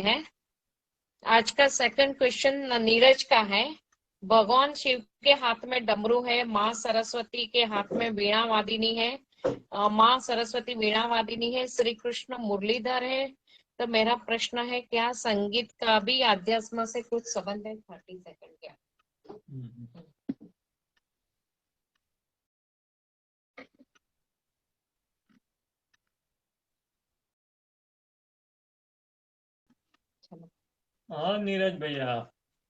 हैं। आज का सेकंड क्वेश्चन नीरज का है। भगवान शिव के हाथ में डमरू है, माँ सरस्वती के हाथ में वीणा वादिनी है, माँ सरस्वती वीणा वादिनी है, श्री कृष्ण मुरलीधर है। तो मेरा प्रश्न है, क्या संगीत का भी अध्यात्म से कुछ संबंध है? 30 सेकंड क्या? हाँ नीरज भैया,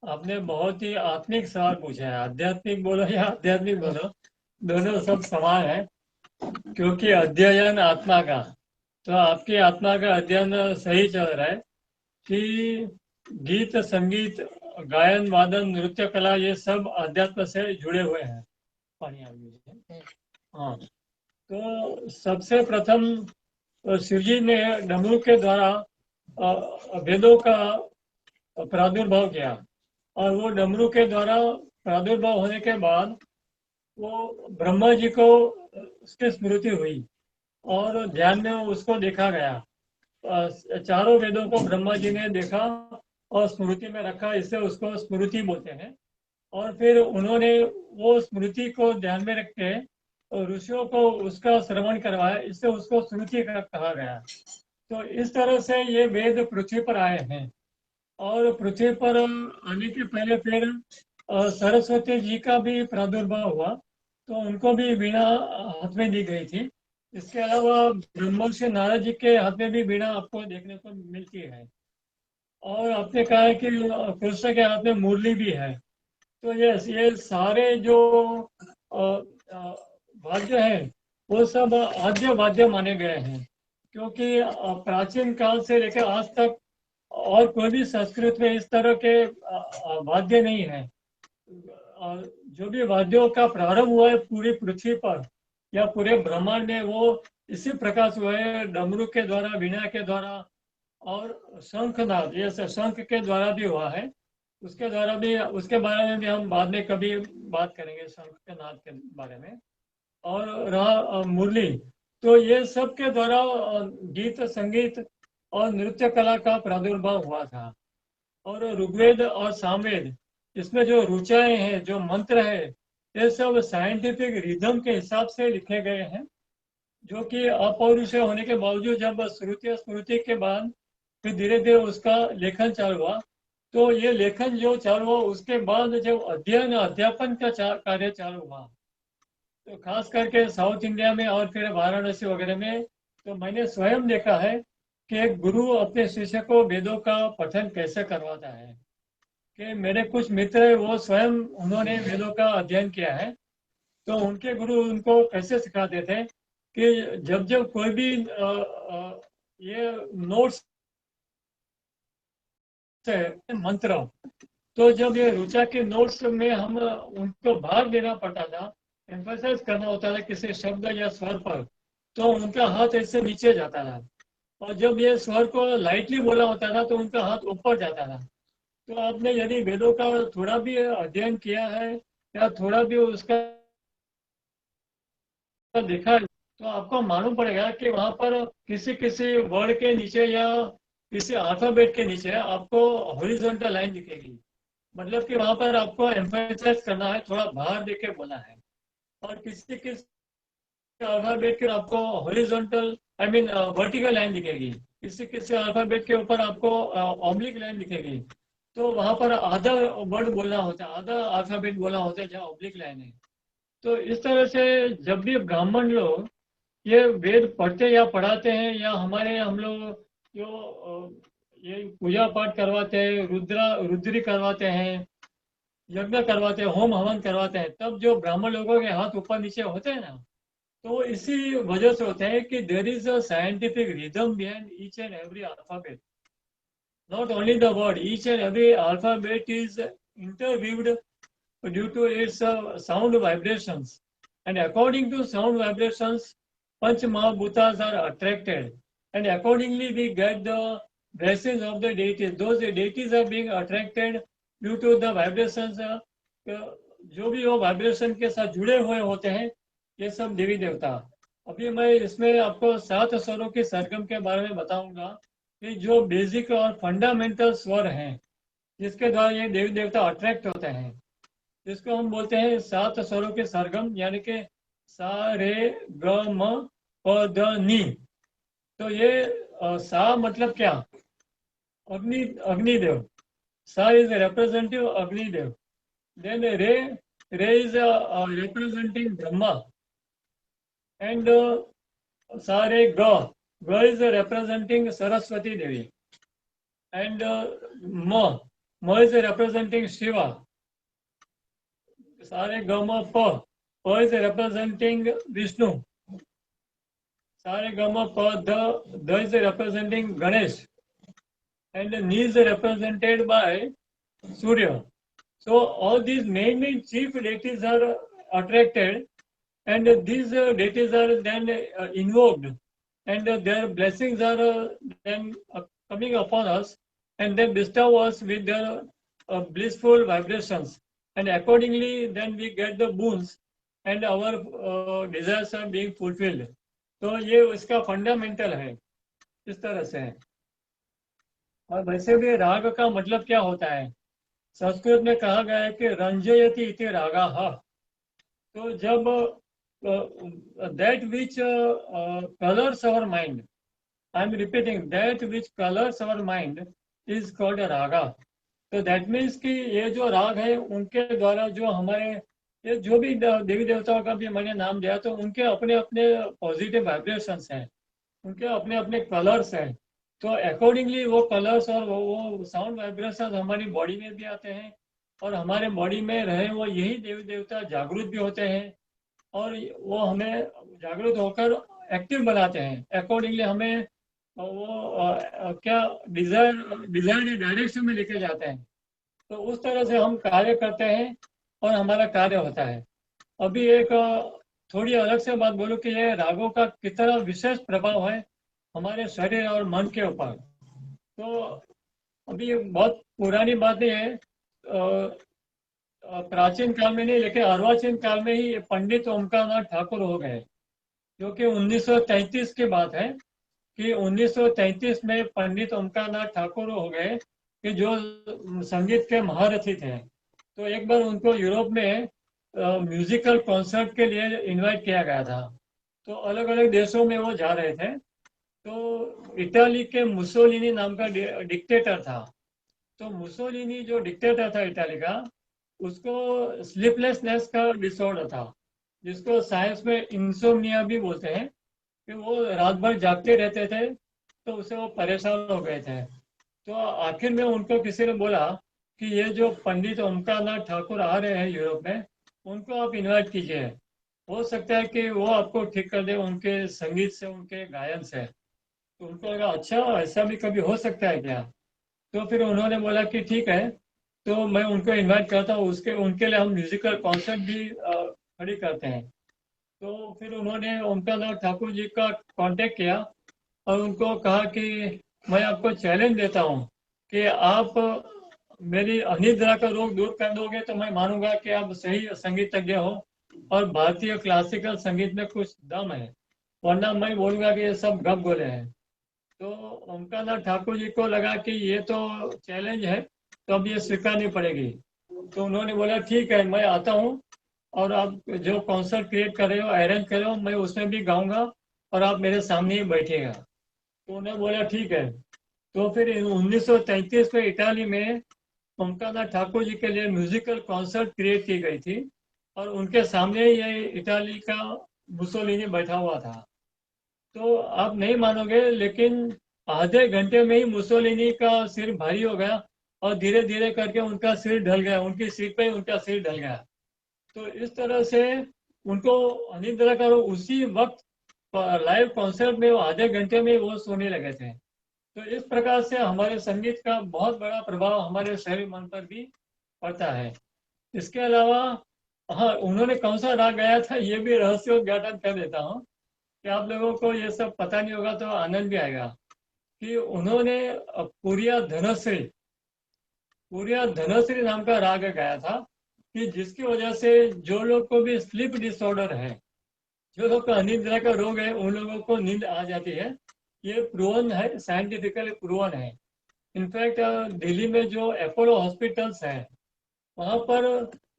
आपने बहुत ही आत्मिक सवाल पूछा है। आध्यात्मिक बोलो या आध्यात्मिक बोलो, दोनों सब समान है, क्योंकि अध्ययन आत्मा का। तो आपकी आत्मा का अध्ययन सही चल रहा है कि गीत संगीत गायन वादन नृत्य कला ये सब अध्यात्म से जुड़े हुए हैं। पानी आ गया। हाँ, तो सबसे प्रथम शिव जी ने डमरू के द्वारा वेदों का प्रादुर्भाव किया, और वो डमरू के द्वारा प्रादुर्भाव होने के बाद वो ब्रह्मा जी को उसकी स्मृति हुई और ध्यान में उसको देखा गया। चारों वेदों को ब्रह्मा जी ने देखा और स्मृति में रखा, इससे उसको स्मृति बोलते हैं। और फिर उन्होंने वो स्मृति को ध्यान में रख के ऋषियों को उसका श्रवण करवाया, इससे उसको स्मृति कहा गया। तो इस तरह से ये वेद पृथ्वी पर आए हैं। और पृथ्वी पर आने के पहले फिर सरस्वती जी का भी प्रादुर्भाव हुआ, तो उनको भी वीणा हाथ में दी गई थी। इसके अलावा ब्रह्मर्षि नारद जी के हाथ में भी वीणा आपको देखने को मिलती है। और आपने कहा है कि कृष्ण के हाथ में मुरली भी है। तो ये सारे जो अ, अ, वाद्य हैं वो सब आद्य वाद्य माने गए हैं, क्योंकि प्राचीन काल से लेकर आज तक और कोई भी संस्कृत में इस तरह के वाद्य नहीं है। और जो भी वाद्यों का प्रारंभ हुआ है पूरी पृथ्वी पर या पूरे ब्रह्मांड में, वो इसी प्रकार से हुआ है, डमरू के द्वारा, वीणा के द्वारा और शंखनाद, ये शंख के द्वारा भी हुआ है। उसके द्वारा भी, उसके बारे में भी हम बाद में कभी बात करेंगे, शंख के नाद के बारे में। और रहा मुरली, तो ये सब के द्वारा गीत संगीत और नृत्य कला का प्रादुर्भाव हुआ था। और ऋग्वेद और सामवेद, इसमें जो ऋचाएं हैं, जो मंत्र है, ये सब साइंटिफिक रिदम के हिसाब से लिखे गए हैं, जो कि अपौरुषेय होने के बावजूद जब श्रुति स्मृति के बाद फिर धीरे धीरे उसका लेखन चालू हुआ। तो ये लेखन जो चालू हुआ उसके बाद जब अध्ययन अध्यापन का कार्य चालू हुआ, तो खास करके साउथ इंडिया में और फिर वाराणसी वगैरह में, तो मैंने स्वयं देखा है कि एक गुरु अपने शिष्य को वेदों का पठन कैसे करवाता है। कि मेरे कुछ मित्र हैं, वो स्वयं उन्होंने वेदों का अध्ययन किया है। तो उनके गुरु उनको कैसे सिखाते थे कि जब जब कोई भी ये नोट्स है मंत्र, तो जब ये ऋचा के नोट्स में हम उनको भार देना पड़ता था, एम्फसाइज करना होता था किसी शब्द या स्वर पर, तो उनका हाथ ऐसे नीचे जाता था। और जब ये स्वर को लाइटली बोला होता था तो उनका हाथ ऊपर जाता था। तो आपने यदि वेदों का थोड़ा भी अध्ययन किया है या थोड़ा भी उसका देखा है, तो आपको मालूम पड़ेगा कि वहां पर किसी किसी वर्ड के नीचे या किसी अल्फाबेट के नीचे आपको हॉरिजॉन्टल लाइन दिखेगी। मतलब कि वहां पर आपको एम्फसाइज करना है, थोड़ा भार देके बोलना है। और किसी किसी अल्फाबेट के आपको horizontal, I mean vertical line दिखेगी। किसी किसी अल्फाबेट के ऊपर आपको ऑब्लिक लाइन दिखेगी। तो वहां पर आधा वर्ड बोलना होता है, आधा अल्फाबेट बोलना होता है जहाँ ऑब्लिक लाइन है। तो इस तरह से जब भी ब्राह्मण लोग ये वेद पढ़ते या पढ़ाते हैं, या हमारे हम लोग जो ये पूजा पाठ करवाते हैं, रुद्री करवाते हैं, यज्ञ करवाते हैं, होम हवन करवाते हैं, तब जो ब्राह्मण लोगों के हाथ ऊपर नीचे होते हैं ना, तो वो इसी वजह से होते हैं कि there is a scientific rhythm behind each and every alphabet. Not only the word, each and every alphabet is interweaved due to its sound vibrations. And according to sound vibrations, Panch Mahabhutas are attracted. And accordingly, we get the blessings of the deities. Those deities are being attracted due to the vibrations. जो भी वो vibration के साथ जुड़े हुए होते हैं, ये सब देवी देवता। अभी मैं इसमें आपको 7 स्वरों की सरगम के बारे में बताऊंगा। कि जो बेसिक और फंडामेंटल स्वर हैं जिसके द्वारा ये देवी देवता अट्रैक्ट होते हैं, जिसको हम बोलते हैं 7 स्वरों के सरगम, यानी कि सा रे ग म प द नी। तो ये सा मतलब क्या? अग्नि, अग्निदेव। सा इज रिप्रेजेंटिव अग्निदेव। देन रे इज representing Brahma, and सा रे ग is representing Saraswati Devi, and म is representing Shiva. सा रे ग म प is representing Vishnu. सा रे ग म प the is representing Ganesh, and ni is represented by Surya. So all these main chief deities are attracted, and these deities are then invoked, and their blessings are then coming upon us, and they bestow us with their blissful vibrations, and accordingly then we get the boons, and our desires are being fulfilled. तो ये उसका fundamental है, इस तरह से है। और वैसे भी राग का मतलब क्या होता है? संस्कृत में कहा गया है कि रंजयति इति रागाः। तो जब that which colours our mind, I am repeating, that which colours our mind is called raga. तो दैट मीन्स कि ये जो राग है उनके द्वारा जो हमारे, ये जो भी देवी देवताओं का भी मैंने नाम दिया, तो उनके अपने अपने पॉजिटिव वाइब्रेशंस हैं, उनके अपने अपने कलर्स हैं। तो अकॉर्डिंगली वो कलर्स और वो साउंड वाइब्रेशंस हमारी बॉडी में भी आते हैं, और हमारे बॉडी में रहे वो यही देवी देवता जागृत भी होते हैं, और वो हमें जागृत होकर एक्टिव बनाते हैं। अकॉर्डिंगली हमें वो क्या डिजायर डायरेक्शन में लेके जाते हैं। तो उस तरह से हम कार्य करते हैं और हमारा कार्य होता है। अभी एक थोड़ी अलग से बात बोलूं कि ये रागों का कितना विशेष प्रभाव है हमारे शरीर और मन के ऊपर। तो अभी बहुत पुरानी बात नहीं है, प्राचीन काल में नहीं, लेकिन अर्वाचीन काल में ही पंडित ओमकारनाथ ठाकुर हो गए, जो कि 1933 की बात है कि 1933 में पंडित ओमकारनाथ ठाकुर हो गए, कि जो संगीत के महारथी थे। तो एक बार उनको यूरोप में म्यूजिकल कॉन्सर्ट के लिए इनवाइट किया गया था। तो अलग अलग देशों में वो जा रहे थे। तो इटाली के मुसोलिनी नाम का डिक्टेटर था। तो मुसोलिनी जो डिक्टेटर था इटाली का, उसको स्लीपलेसनेस का डिसऑर्डर था, जिसको साइंस में इंसोम्निया भी बोलते हैं, कि वो रात भर जागते रहते थे। तो उससे वो परेशान हो गए थे। तो आखिर में उनको किसी ने बोला कि ये जो पंडित ओमकारनाथ ठाकुर आ रहे हैं यूरोप में, उनको आप इनवाइट कीजिए, हो सकता है कि वो आपको ठीक कर दे उनके संगीत से, उनके गायन से। तो उनको लगा अच्छा ऐसा भी कभी हो सकता है क्या। तो फिर उन्होंने बोला कि ठीक है, तो मैं उनको इनवाइट करता हूँ, उसके उनके लिए हम म्यूजिकल कॉन्सर्ट भी खड़ी करते हैं। तो फिर उन्होंने ओमकारनाथ ठाकुर जी का कांटेक्ट किया और उनको कहा कि मैं आपको चैलेंज देता हूँ कि आप मेरी अनिद्रा का रोग दूर कर दोगे तो मैं मानूंगा कि आप सही संगीतज्ञ हो और भारतीय क्लासिकल संगीत में कुछ दम है, वरना मैं बोलूंगा कि ये सब गप गोले हैं। तो ओमकारनाथ ठाकुर जी को लगा कि ये तो चैलेंज है, तो अब ये स्वीकारनी पड़ेगी। तो उन्होंने बोला ठीक है, मैं आता हूँ और आप जो कॉन्सर्ट क्रिएट कर रहे हो, अरेंज कर रहे हो, मैं उसमें भी गाऊंगा और आप मेरे सामने ही बैठिएगा। तो उन्होंने बोला ठीक है। तो फिर 1933 में इटाली में ओमकारनाथ ठाकुर जी के लिए म्यूजिकल कॉन्सर्ट क्रिएट की गई थी, और उनके सामने ये इटाली का मुसोलिनी बैठा हुआ था। तो आप नहीं मानोगे, लेकिन आधे घंटे में ही मुसोलिनी का सिर भारी हो गया, और धीरे धीरे करके उनका सिर ढल गया, उनकी सीट पे ही उनका सिर ढल गया। तो इस तरह से उनको अनिद्रा का रोग उसी वक्त लाइव कॉन्सर्ट में, वो आधे घंटे में वो सोने लगे थे। तो इस प्रकार से हमारे संगीत का बहुत बड़ा प्रभाव हमारे शरीर मन पर भी पड़ता है। इसके अलावा हाँ, उन्होंने कौन सा राग गाया था ये भी रहस्योद्घाटन कर देता हूँ, कि आप लोगों को ये सब पता नहीं होगा तो आनंद भी आएगा। कि उन्होंने पूरिया धनश्री नाम का राग गाया था, कि जिसकी वजह से जो लोग को भी स्लीप डिसऑर्डर है, जो लोग को अनिद्रा का रोग है, उन लोगों को नींद आ जाती है। ये प्रूवन है, साइंटिफिकली प्रूवन है। इनफैक्ट दिल्ली में जो अपोलो हॉस्पिटल्स है वहाँ पर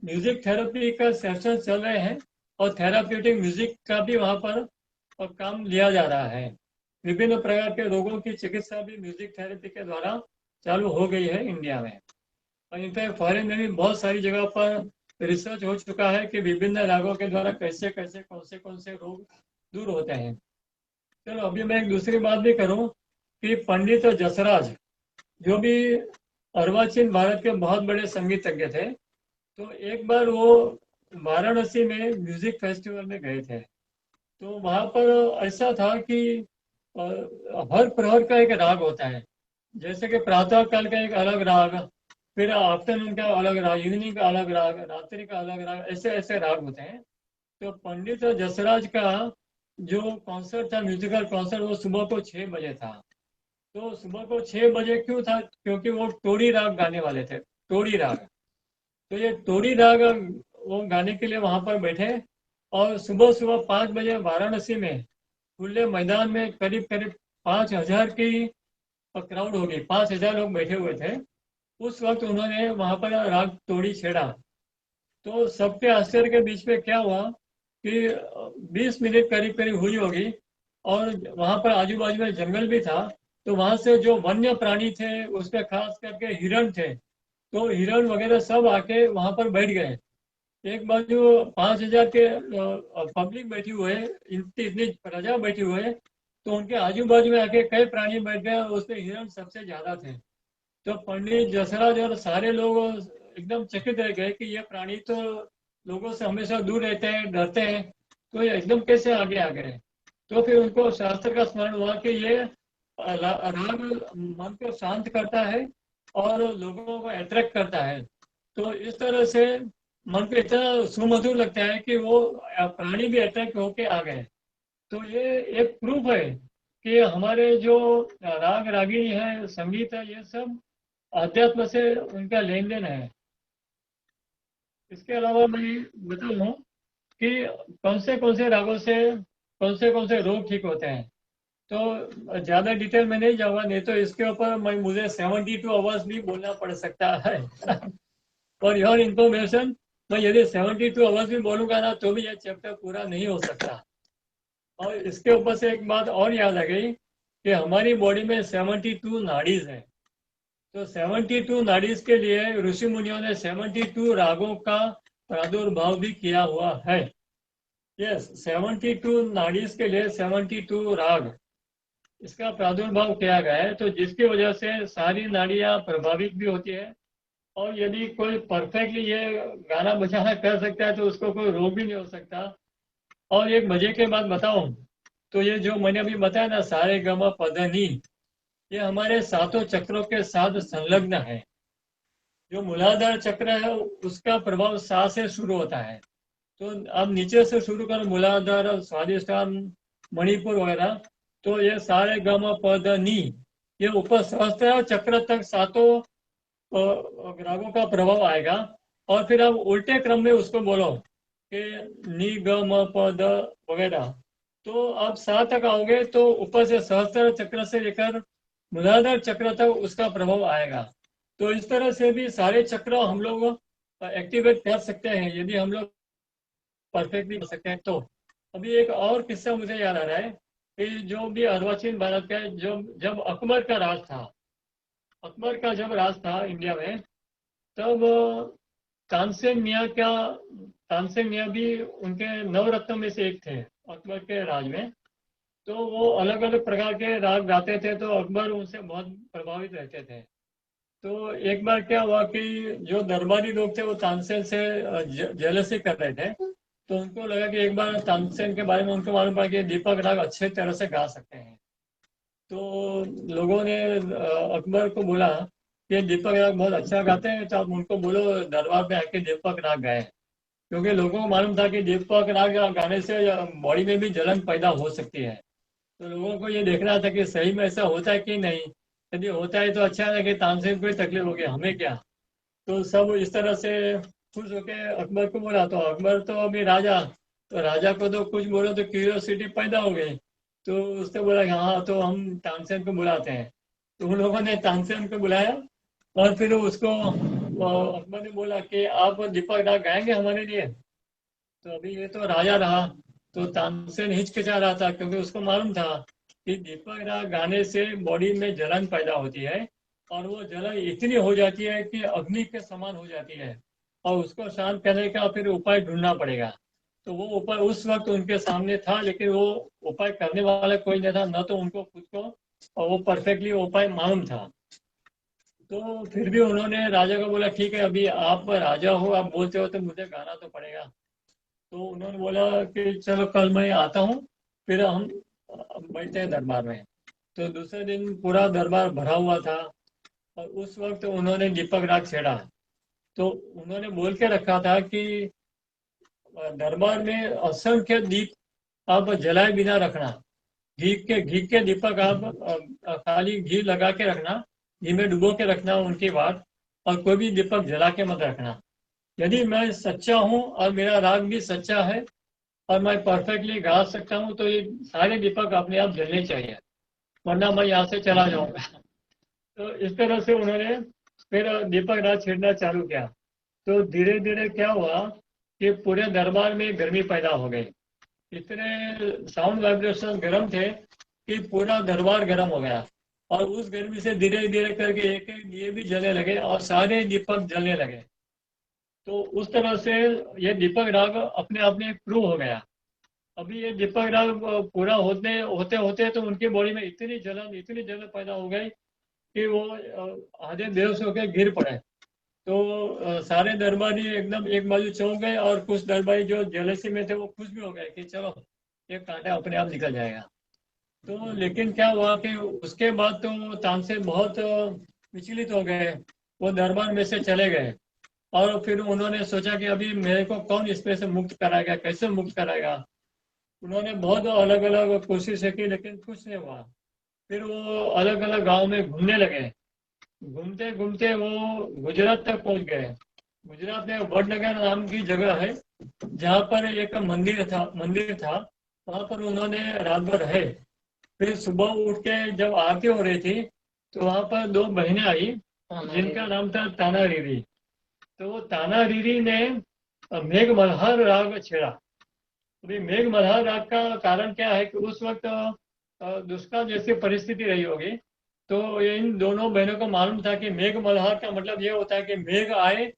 म्यूजिक थेरेपी का सेशन चल रहे हैं और थेराप्यूटिक म्यूजिक का भी वहाँ पर काम लिया जा रहा है। विभिन्न प्रकार के रोगों की चिकित्सा भी म्यूजिक थेरेपी के द्वारा चालू हो गई है इंडिया में। और इनफैक्ट फॉरेन में भी बहुत सारी जगह पर रिसर्च हो चुका है कि विभिन्न रागों के द्वारा कैसे कैसे कौन से रोग दूर होते हैं। चलो अभी मैं एक दूसरी बात भी करूं कि पंडित जसराज जो भी अर्वाचीन भारत के बहुत बड़े संगीतज्ञ थे, तो एक बार वो वाराणसी में म्यूजिक फेस्टिवल में गए थे। तो वहाँ पर ऐसा था कि हर प्रहर का एक राग होता है। जैसे कि प्रातः काल का एक अलग राग, फिर आफ्टरनून का अलग राग, इवनिंग का अलग राग, रात्रि का अलग राग, ऐसे ऐसे राग होते हैं। तो पंडित जसराज का जो कॉन्सर्ट था, म्यूजिकल कॉन्सर्ट, वो सुबह को 6 बजे था। तो सुबह को 6 बजे क्यों था? क्योंकि वो टोडी राग गाने वाले थे, टोडी राग। तो ये टोडी राग वो गाने के लिए वहां पर बैठे, और सुबह सुबह 5 बजे वाराणसी में खुले मैदान में करीब करीब 5,000 की क्राउड होगी, 5,000 लोग बैठे हुए थे। उस वक्त उन्होंने वहां पर राग तोड़ी छेड़ा। तो सबके आश्चर्य के बीच में क्या हुआ कि 20 मिनट करीब करीब हुई होगी, और वहां पर आजू बाजू में जंगल भी था। तो वहां से जो वन्य प्राणी थे, उसमें खास करके हिरण थे, तो हिरण वगैरह सब आके वहां पर बैठ गए। एक बाजू 5,000 के पब्लिक बैठी हुए, इतनी इतनी प्रजा बैठी हुए, तो उनके आजू बाजू में आके कई प्राणी बैठ गए, और उसमें हिरण सबसे ज्यादा थे। तो पंडित जसराज और सारे लोग एकदम चकित रह गए कि ये प्राणी तो लोगों से हमेशा दूर रहते हैं, डरते हैं, तो ये एकदम कैसे आगे आ गए। तो फिर उनको शास्त्र का स्मरण हुआ कि ये राग मन को शांत करता है और लोगों को अट्रैक्ट करता है। तो इस तरह से मन को इतना सुमधुर लगता है कि वो प्राणी भी अट्रैक्ट होके आ गए। तो ये एक प्रूफ है कि हमारे जो राग रागिनी है, संगीत है, ये सब अध्यात्म से उनका लेन देन है। इसके अलावा मैं बताऊँ कि कौन से रागों से कौन से रोग ठीक होते हैं। तो ज्यादा डिटेल में नहीं जाऊंगा, नहीं तो इसके ऊपर मैं मुझे 72 आवर्स भी बोलना पड़ सकता है। और योर इंफॉर्मेशन, मैं यदि 72 आवर्स भी बोलूंगा ना तो भी यह चैप्टर पूरा नहीं हो सकता। और इसके ऊपर से एक बात और याद आ गई कि हमारी बॉडी में 72 नाड़ीज हैं। तो 72 नाड़ीज के लिए ऋषि मुनियों ने 72 रागों का प्रादुर्भाव भी किया हुआ है। यस, 72 नाड़ीज के लिए 72 राग, इसका प्रादुर्भाव किया गया है। तो जिसकी वजह से सारी नाड़ियां प्रभावित भी होती है, और यदि कोई परफेक्टली ये गाना बजाना कर सकता है तो उसको कोई रोग भी नहीं हो सकता। और एक मजे की बात बताऊं, तो ये जो मैंने अभी बताया ना, सारे गम पद नी, ये हमारे सातों चक्रों के साथ संलग्न है। जो मूलाधार चक्र है उसका प्रभाव सा से शुरू होता है। तो अब नीचे से शुरू कर, मूलाधार, स्वादिष्ठान, मणिपुर वगैरह, तो ये सारे गम पद नी, ये ऊपर सहस्त्र चक्र तक सातों रागों का प्रभाव आएगा। और फिर अब उल्टे क्रम में उसको बोलो कि नी ग म प द वगैरह। तो आप सा तक आओगे तो ऊपर से सहस्त्र चक्र से लेकर मूलाधार चक्र तक उसका प्रभाव आएगा। तो इस तरह से भी सारे चक्र हम लोग एक्टिवेट कर सकते हैं यदि हम लोग परफेक्टली कर सकते हैं तो। अभी एक और किस्सा मुझे याद आ रहा है कि जो भी अर्वाचीन भारत का, जो जब अकबर का राज था, अकबर का जब राज था इंडिया में, तब तानसेन मियाँ का, तानसेन मियाँ भी उनके नवरत्नों में से एक थे अकबर के राज में। तो वो अलग अलग प्रकार के राग गाते थे, तो अकबर उनसे बहुत प्रभावित रहते थे। तो एक बार क्या हुआ कि जो दरबारी लोग थे वो तानसेन से जेलसी कर रहे थे। तो उनको लगा कि एक बार तानसेन के बारे में उनको मालूम पड़ा कि दीपक राग अच्छे तरह से गा सकते हैं। तो लोगों ने अकबर को बोला कि दीपक राग बहुत अच्छा गाते हैं, तो आप उनको बोलो दरबार में आके दीपक राग गाए। क्योंकि लोगों को मालूम था कि दीपक राग गाने से बॉडी में भी जलन पैदा हो सकती है। तो लोगों को ये देखना था कि सही में ऐसा होता है कि नहीं। यदि होता है तो अच्छा है कि तानसेन को कोई तकलीफ होगी, हमें क्या। तो सब इस तरह से खुश होके अकबर को बोला। तो अकबर तो अभी राजा, तो राजा को तो कुछ बोलो तो क्यूरियोसिटी पैदा हो गई। तो उसने बोला कि हाँ तो हम तानसेन को बुलाते हैं। तो उन लोगों ने तानसेन को बुलाया और फिर उसको अकबर ने बोला कि आप दीपक राग गाएंगे हमारे लिए। तो अभी ये तो राजा रहा, तो तानसेन हिचकिचा रहा था क्योंकि उसको मालूम था कि दीपक राग गाने से बॉडी में जलन पैदा होती है और वो जलन इतनी हो जाती है कि अग्नि के समान हो जाती है और उसको शांत करने का फिर उपाय ढूंढना पड़ेगा। तो वो उपाय उस वक्त उनके सामने था, लेकिन वो उपाय करने वाला कोई नहीं था, न तो उनको खुद को और वो परफेक्टली उपाय मालूम था। तो फिर भी उन्होंने राजा को बोला ठीक है, अभी आप राजा हो, आप बोलते हो तो मुझे गाना तो पड़ेगा। तो उन्होंने बोला कि चलो कल मैं आता हूँ, फिर हम बैठते हैं दरबार में। तो दूसरे दिन पूरा दरबार भरा हुआ था और उस वक्त उन्होंने दीपक राग छेड़ा। तो उन्होंने बोल के रखा था कि दरबार में असंख्य दीप आप जलाए बिना रखना। घी के दीपक आप खाली घी लगा के रखना, घी में डुबो के रखना उनकी बात, और कोई भी दीपक जला के मत रखना। यदि मैं सच्चा हूँ और मेरा राग भी सच्चा है और मैं परफेक्टली गा सकता हूँ तो ये सारे दीपक अपने आप जलने चाहिए, वरना मैं यहाँ से चला जाऊंगा। तो इस तरह से उन्होंने फिर दीपक राग छेड़ना चालू किया। तो धीरे धीरे क्या हुआ कि पूरे दरबार में गर्मी पैदा हो गई। इतने साउंड वाइब्रेशन गर्म थे कि पूरा दरबार गर्म हो गया और उस गर्मी से धीरे धीरे करके एक एक दिए भी जलने लगे और सारे दीपक जलने लगे। तो उस तरह से ये दीपक राग अपने आप में प्रूव हो गया। अभी ये दीपक राग पूरा होते होते होते तो उनकी बॉडी में इतनी जलन पैदा हो गई कि वो आधे बेहोश होकर गिर पड़े। तो सारे दरबारी एकदम एक बाजू चौंक गए और कुछ दरबारी जो जेलसी में थे वो खुश भी हो गए कि चलो ये कांटा अपने आप निकल जाएगा। तो लेकिन क्या हुआ कि उसके बाद तो तानसेन बहुत विचलित हो गए, वो दरबार में से चले गए। और फिर उन्होंने सोचा कि अभी मेरे को कौन इसमें से मुक्त कराएगा, कैसे मुक्त कराएगा। उन्होंने बहुत अलग अलग कोशिशें की लेकिन कुछ नहीं हुआ। फिर वो अलग अलग गांव में घूमने लगे। घूमते घूमते वो गुजरात तक पहुंच गए। गुजरात में वडनगर नाम की जगह है जहाँ पर एक मंदिर था। वहां पर उन्होंने रात भर रहे। फिर सुबह उठ के जब आरती हो रही थी तो वहां पर दो बहनें आई जिनका नाम था ताना रीरी। तो वो ताना रीरी ने मेघ मल्हार राग छेड़ा। अभी मेघ मल्हार राग का कारण क्या है कि उस वक्त दुष्काल जैसी परिस्थिति रही होगी। तो इन दोनों बहनों को मालूम था कि मेघ मल्हार का मतलब ये होता है कि मेघ आए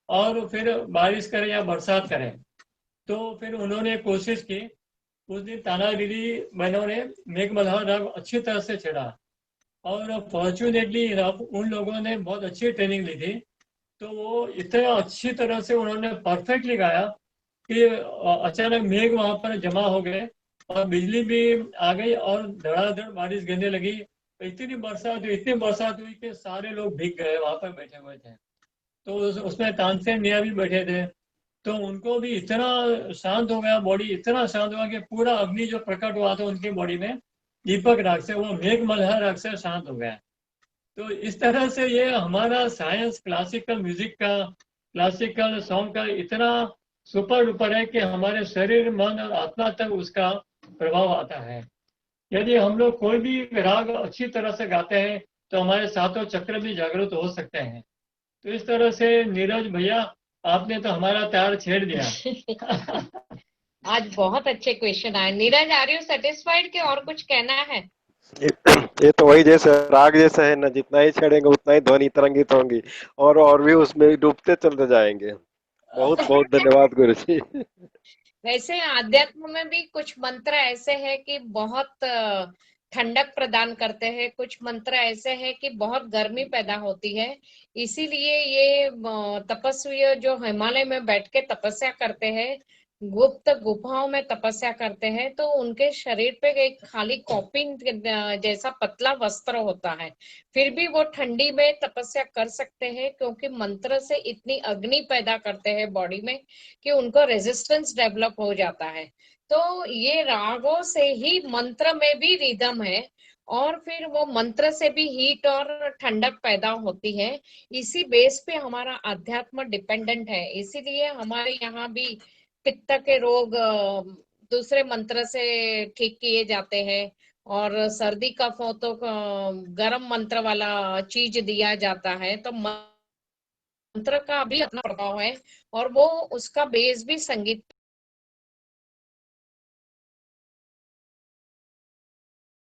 और फिर बारिश करे या बरसात करे। तो फिर उन्होंने कोशिश की। उस दिन ताना दीदी बहनों ने मेघ मल्हार राग अच्छी तरह से छेड़ा और फॉर्चुनेटली उन लोगों ने बहुत अच्छी ट्रेनिंग ली थी। तो वो इतना अच्छी तरह से उन्होंने परफेक्टली गाया कि अचानक मेघ वहां पर जमा हो गए और बिजली भी आ गई और धड़ाधड़ बारिश गिरने लगी। इतनी बरसात हुई कि सारे लोग भीग गए वहां पर बैठे हुए थे। तो उसमें तानसेन मियाँ भी बैठे थे। तो उनको भी इतना शांत हो गया, बॉडी इतना शांत हुआ कि पूरा अग्नि जो प्रकट हुआ था उनकी बॉडी में दीपक राग से, वो मेघ मल्हार राग से शांत हो गया। तो इस तरह से ये हमारा साइंस क्लासिकल म्यूजिक का, क्लासिकल सॉन्ग का इतना सुपर डुपर है कि हमारे शरीर मन और आत्मा तक उसका प्रभाव आता है। यदि हम लोग कोई भी राग अच्छी तरह से गाते हैं तो हमारे सातों चक्र भी जागृत हो सकते हैं। तो इस तरह से नीरज भैया आपने तो हमारा तार छेड़ दिया। आज बहुत अच्छे क्वेश्चन आए। नीरज, आर यू सेटिस्फाइड कि और कुछ कहना है? ये ये तो वही जैसे राग जैसा है ना, जितना ही छेड़ेंगे उतना ही ध्वनि तरंगित होंगी और भी उसमें डूबते चलते जाएंगे। बहुत बहुत धन्यवाद गुरु जी। वैसे आध्यात्म में भी कुछ मंत्र ऐसे हैं कि बहुत ठंडक प्रदान करते हैं, कुछ मंत्र ऐसे हैं कि बहुत गर्मी पैदा होती है। इसीलिए ये तपस्वी जो हिमालय में बैठ के तपस्या करते हैं, गुप्त गुफाओं में तपस्या करते हैं, तो उनके शरीर पे एक खाली कॉपिन जैसा पतला वस्त्र होता है, फिर भी वो ठंडी में तपस्या कर सकते हैं क्योंकि मंत्र से इतनी अग्नि पैदा करते हैं बॉडी में कि उनको रेजिस्टेंस डेवलप हो जाता है। तो ये रागों से ही मंत्र में भी रिदम है और फिर वो मंत्र से भी हीट और ठंडक पैदा होती है। इसी बेस पे हमारा अध्यात्म डिपेंडेंट है। इसीलिए हमारे यहाँ भी पित्त के रोग दूसरे मंत्र से ठीक किए जाते हैं, और सर्दी कफ हो तो गर्म मंत्र वाला चीज दिया जाता है। तो मंत्र का भी अपना प्रभाव है, और वो उसका बेस भी संगीत